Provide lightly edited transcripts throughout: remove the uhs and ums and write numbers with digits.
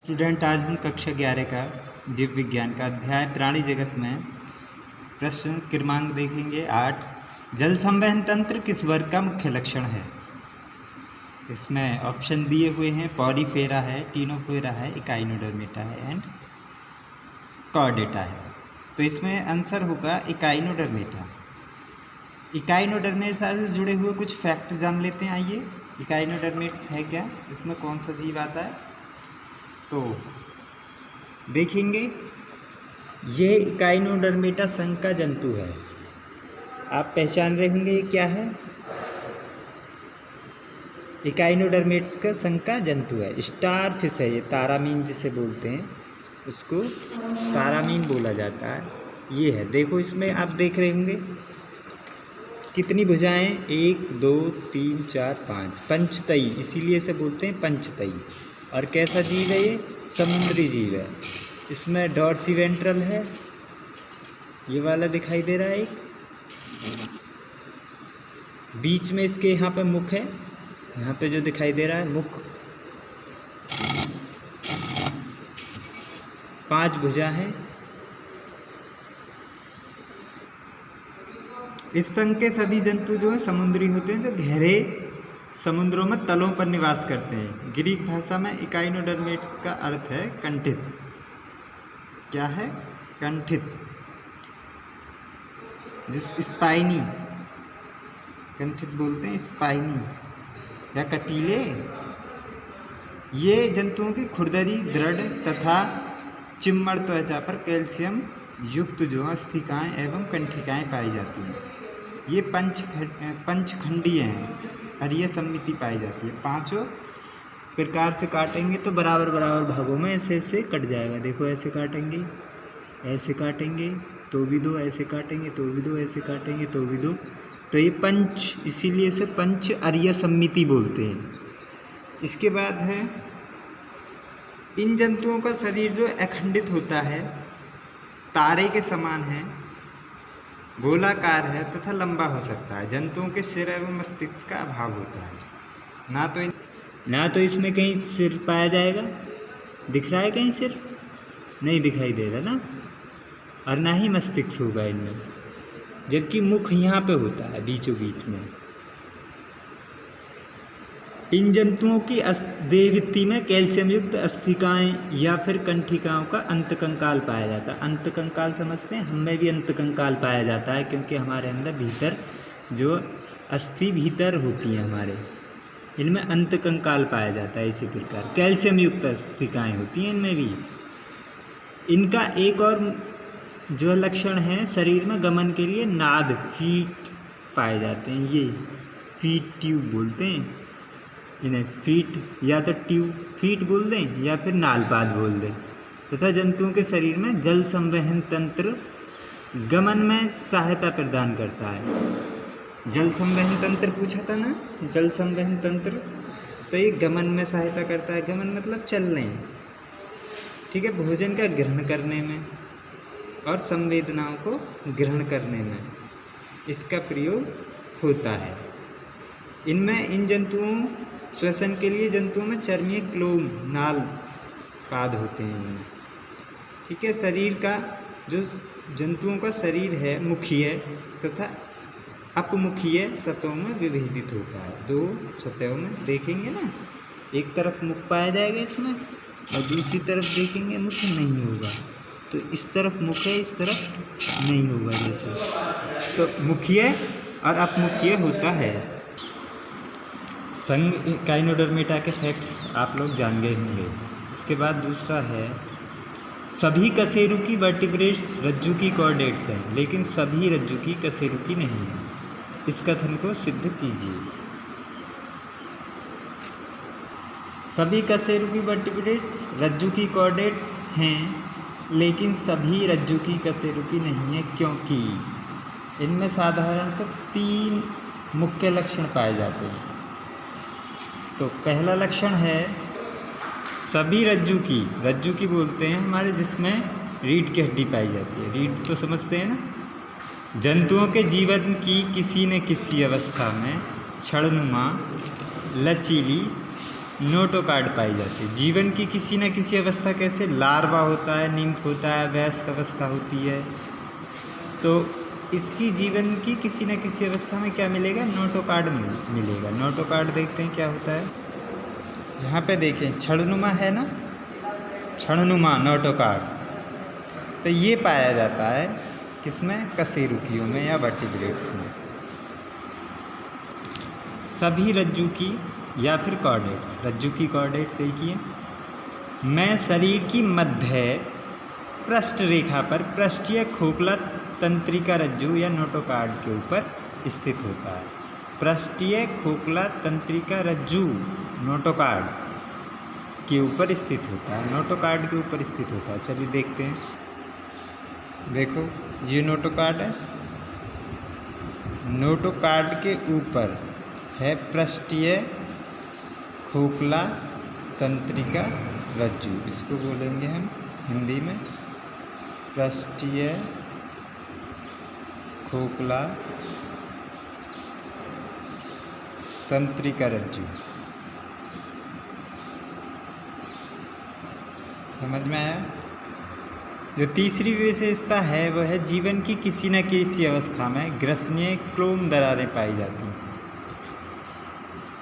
Student, आज हम कक्षा 11 का जीव विज्ञान का अध्याय प्राणी जगत में प्रश्न क्रमांक देखेंगे 8। जल संवहन तंत्र किस वर्ग का मुख्य लक्षण है? इसमें ऑप्शन दिए हुए हैं, पॉरीफेरा है, टीनोफेरा है, इकाइनोडर्मेटा है एंड कॉर्डेटा है। तो इसमें आंसर होगा इकाइनोडर्मेटा। इकाइनोडर्मेटा से जुड़े हुए कुछ फैक्ट जान लेते हैं। आइए, इकाइनोडर्मेट्स है क्या, इसमें कौन सा जीव आता है? तो देखेंगे, ये इकाइनोडर्मेटा संघ का जंतु है। आप पहचान रहे होंगे ये क्या है। इकाइनोडर्मेट्स का संघ का जंतु है, स्टार फिश है। ये तारामीन जिसे बोलते हैं उसको तारामीन बोला जाता है। ये है, देखो इसमें आप देख रहे होंगे कितनी भुजाएं, 1 2 3 4 5, पंचतई, इसीलिए इसे बोलते हैं पंचतई। और कैसा जीव है ये? समुद्री जीव है। इसमें डॉर्सिवेंट्रल है, ये वाला दिखाई दे रहा है एक, बीच में इसके यहाँ पे मुख है, यहाँ पे जो दिखाई दे रहा है मुख, 5 भुजा है। इस संघ के सभी जंतु जो है समुद्री होते हैं, जो गहरे समुद्रों में तलों पर निवास करते हैं। ग्रीक भाषा में इकाइनोडर्मेट्स का अर्थ है कंठित। क्या है? कंठित, जिस स्पाइनी, कंठित बोलते हैं, स्पाइनी या कटीले। ये जंतुओं की खुरदरी, दृढ़ तथा चिम्मड़ त्वचा पर कैल्शियम युक्त जो अस्थिकाएँ एवं कंठिकाएँ पाई जाती हैं। ये पंचखंडीय हैं और ये सममिति पाई जाती है। 5 प्रकार से काटेंगे तो बराबर बराबर भागों में ऐसे ऐसे कट जाएगा। देखो, ऐसे काटेंगे, ऐसे काटेंगे तो भी 2, ऐसे काटेंगे तो भी 2, ऐसे काटेंगे तो भी 2। तो ये पंच, इसीलिए इसे पंच अर्य सममिति बोलते हैं। इसके बाद है, इन जंतुओं का शरीर जो अखंडित होता है, तारे के समान है, गोलाकार है तथा लंबा हो सकता है। जंतुओं के सिर एवं मस्तिष्क का अभाव होता है। ना तो इसमें कहीं सिर पाया जाएगा, दिख रहा है कहीं सिर? नहीं दिखाई दे रहा ना। और ना ही मस्तिष्क होगा इनमें, जबकि मुख यहाँ पे होता है बीचों बीच में। इन जंतुओं की देहभित्ति में कैल्शियम युक्त अस्थिकाएँ या फिर कंठिकाओं का अंतकंकाल पाया जाता है। अंतकंकाल समझते हैं, हमें भी अंतकंकाल पाया जाता है, क्योंकि हमारे अंदर भीतर जो अस्थि भीतर होती हैं हमारे, इनमें अंतकंकाल पाया जाता है। इसी प्रकार कैल्शियम युक्त अस्थिकाएँ होती हैं इनमें भी। इनका एक और जो लक्षण है, शरीर में गमन के लिए नाद, फीट पाए जाते हैं। ये फीट ट्यूब बोलते हैं इन्हें। फीट या तो ट्यूब, फीट बोल दें या फिर नालपाद बोल दें। तथा जंतुओं के शरीर में जल संवहन तंत्र गमन में सहायता प्रदान करता है। जल संवहन तंत्र पूछा था ना, जल संवहन तंत्र, तो ये गमन में सहायता करता है। गमन मतलब चलने, ठीक है, भोजन का ग्रहण करने में और संवेदनाओं को ग्रहण करने में इसका प्रयोग होता है। इनमें इन जंतुओं श्वसन के लिए जंतुओं में चर्मीय क्लोम, नाल पाद होते हैं इनमें, ठीक है। शरीर का जो जंतुओं का शरीर है, मुखीय तथा अपमुखीय सतहों में विभेदित होता है। 2 सतहों में देखेंगे ना, एक तरफ मुख पाया जाएगा इसमें और दूसरी तरफ देखेंगे मुख नहीं होगा। तो इस तरफ मुख है, इस तरफ नहीं होगा जैसे। तो मुखीय और अपमुखीय होता है। संघ इकाइनोडर्मेटा के फैक्ट्स आप लोग जान गए होंगे। इसके बाद दूसरा है, सभी कशेरुकी वर्टिब्रेट्स रज्जु की कॉर्डेट्स हैं, लेकिन सभी रज्जु की कशेरुकी नहीं है। इस कथन को सिद्ध कीजिए। सभी कशेरुकी वर्टिब्रेट्स रज्जु की कॉर्डेट्स हैं, लेकिन सभी रज्जु की कशेरुकी नहीं है, क्योंकि इनमें साधारणतः 3 मुख्य लक्षण पाए जाते हैं। तो पहला लक्षण है, सभी रज्जु की बोलते हैं हमारे, जिसमें रीढ़ की हड्डी पाई जाती है। रीढ़ तो समझते हैं ना। जंतुओं के जीवन की किसी न किसी अवस्था में क्षणनुमा, लचीली नोटोकार्ड पाई जाती है। जीवन की किसी न किसी अवस्था, कैसे लार्वा होता है, निम्फ होता है, वयस्क अवस्था होती है, तो इसकी जीवन की किसी न किसी अवस्था में क्या मिलेगा, नोटोकार्ड मिलेगा। नोटोकार्ड देखते हैं क्या होता है। यहाँ पे देखें छड़नुमा है ना, छड़नुमा नोटोकार्ड, तो ये पाया जाता है किसमें, कशेरुकियों में या वर्टिब्रेट्स में। सभी रज्जु की या फिर कॉर्डेट्स, रज्जु की कॉर्डेट्स एक ही है, में शरीर की मध्य पृष्ठ रेखा पर पृष्ठीय खोखला तंत्रिका रज्जु या नोटोकार्ड के ऊपर स्थित होता है। पृष्ठीय खोखला तंत्रिका रज्जु नोटोकार्ड के ऊपर स्थित होता है, नोटोकार्ड के ऊपर स्थित होता है। चलिए देखते हैं, देखो ये नोटोकार्ड है, नोटोकार्ड के ऊपर है पृष्ठीय खोखला तंत्रिका रज्जु, इसको बोलेंगे हम हिंदी में पृष्ठीय खोखला तंत्रिका रज्जु। समझ में आया। जो तीसरी विशेषता है वह है जीवन की किसी न किसी अवस्था में ग्रसनीय क्लोम दरारें पाई जाती हैं।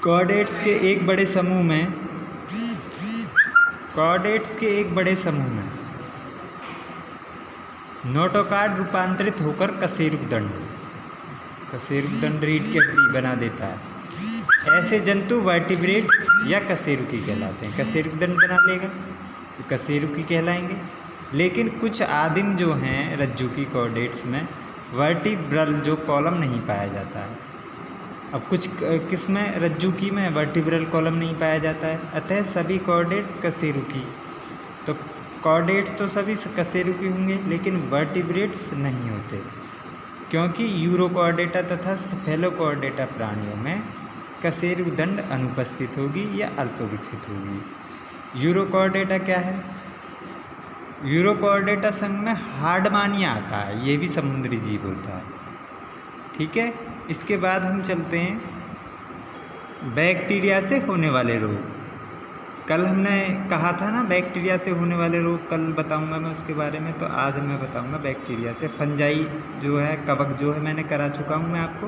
कॉर्डेट्स के एक बड़े समूह में, कॉर्डेट्स के एक बड़े समूह में नोटोकार्ड रूपांतरित होकर कशेरुक दंड रीढ़ की हड्डी बना देता है। ऐसे जंतु वर्टिब्रेट्स या कशेरुकी कहलाते हैं। कशेरुक दंड बना लेगा तो कशेरुकी कहलाएंगे। लेकिन कुछ आदिम जो हैं रज्जु की कॉर्डेट्स में वर्टिब्रल जो कॉलम नहीं पाया जाता है। अब कुछ किसमें रज्जु की में वर्टिब्रल कॉलम नहीं पाया जाता है, अतः सभी कॉर्डेट कशेरुकी, तो कॉर्डेट्स तो सभी कशेरुकी होंगे लेकिन वर्टिब्रेट्स नहीं होते, क्योंकि यूरोकॉर्डेटा तथा सेफेलोकॉर्डेटा प्राणियों में कशेरुक दंड अनुपस्थित होगी या अल्प विकसित होगी। यूरोकॉर्डेटा क्या है, यूरोकॉर्डेटा संघ में हार्डमानिया आता है, ये भी समुद्री जीव होता है। ठीक है, इसके बाद हम चलते हैं बैक्टीरिया से होने वाले रोग। कल हमने कहा था ना बैक्टीरिया से होने वाले रोग कल बताऊंगा मैं उसके बारे में, तो आज मैं बताऊंगा बैक्टीरिया से। फंजाई जो है, कवक जो है, मैंने करा चुका हूं मैं आपको।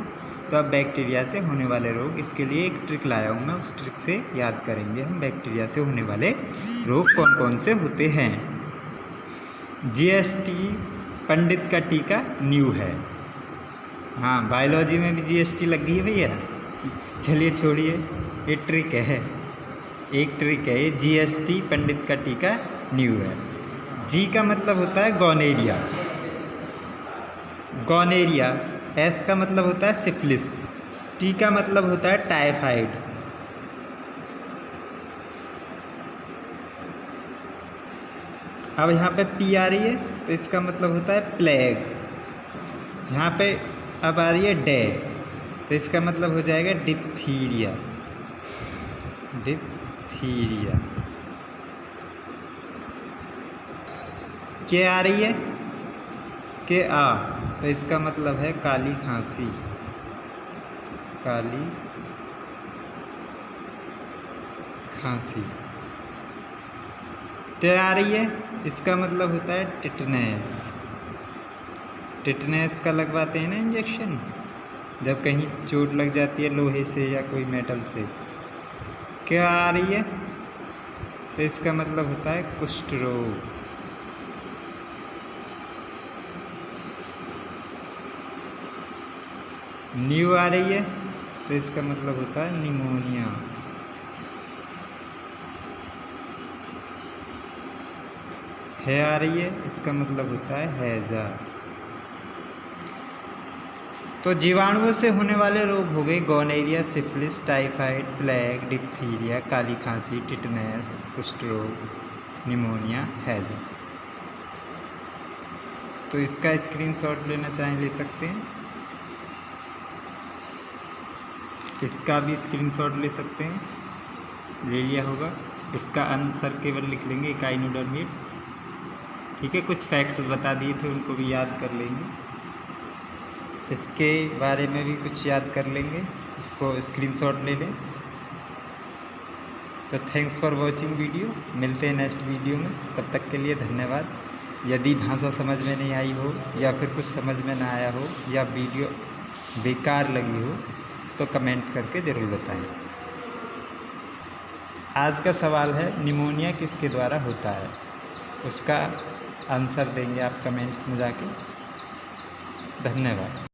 तो अब बैक्टीरिया से होने वाले रोग, इसके लिए एक ट्रिक लाया हूं मैं, उस ट्रिक से याद करेंगे हम बैक्टीरिया से होने वाले रोग कौन कौन से होते हैं। GST पंडित का टीका न्यू है। हाँ, बायोलॉजी में भी GST लग गई है भैया। चलिए छोड़िए, ये ट्रिक है, एक ट्रिक है ये। GST पंडित का टीका न्यू है। जी का मतलब होता है गोनेरिया, गोनेरिया। S का मतलब होता है सिफिलिस। T का मतलब होता है टाइफाइड। अब यहाँ पे P आ रही है तो इसका मतलब होता है प्लेग। यहाँ पे अब आ रही है डे, तो इसका मतलब हो जाएगा डिप्थीरिया, डिप्थीरिया। के आ रही है, के आ, तो इसका मतलब है काली खांसी, काली खांसी। टे आ रही है, इसका मतलब होता है टिटनेस। टिटनेस का लगवाते हैं ना इंजेक्शन, जब कहीं चोट लग जाती है लोहे से या कोई मेटल से। क्या आ रही है, तो इसका मतलब होता है कुष्ठ रोग। न्यू आ रही है तो इसका मतलब होता है निमोनिया। है आ रही है, इसका मतलब होता है हैजा। तो जीवाणुओं से होने वाले रोग हो गए gonorrhoea, syphilis, typhoid, plague, diphtheria, काली खांसी, टिटनेस, कुष्ठ रोग, निमोनिया, हैजा। तो इसका स्क्रीनशॉट लेना चाहें ले सकते हैं, इसका भी स्क्रीनशॉट ले सकते हैं, ले लिया होगा। इसका आंसर केवल लिख लेंगे इकाइनोडर्मिड्स। ठीक है, कुछ फैक्ट बता दिए थे उनको भी याद कर लेंगे, इसके बारे में भी कुछ याद कर लेंगे, इसको स्क्रीनशॉट ले लें। तो थैंक्स फॉर वॉचिंग वीडियो। मिलते हैं नेक्स्ट वीडियो में, तब तक के लिए धन्यवाद। यदि भाषा समझ में नहीं आई हो या फिर कुछ समझ में ना आया हो या वीडियो बेकार लगी हो तो कमेंट करके ज़रूर बताएं। आज का सवाल है निमोनिया किसके द्वारा होता है, उसका आंसर देंगे आप कमेंट्स में जाके। धन्यवाद।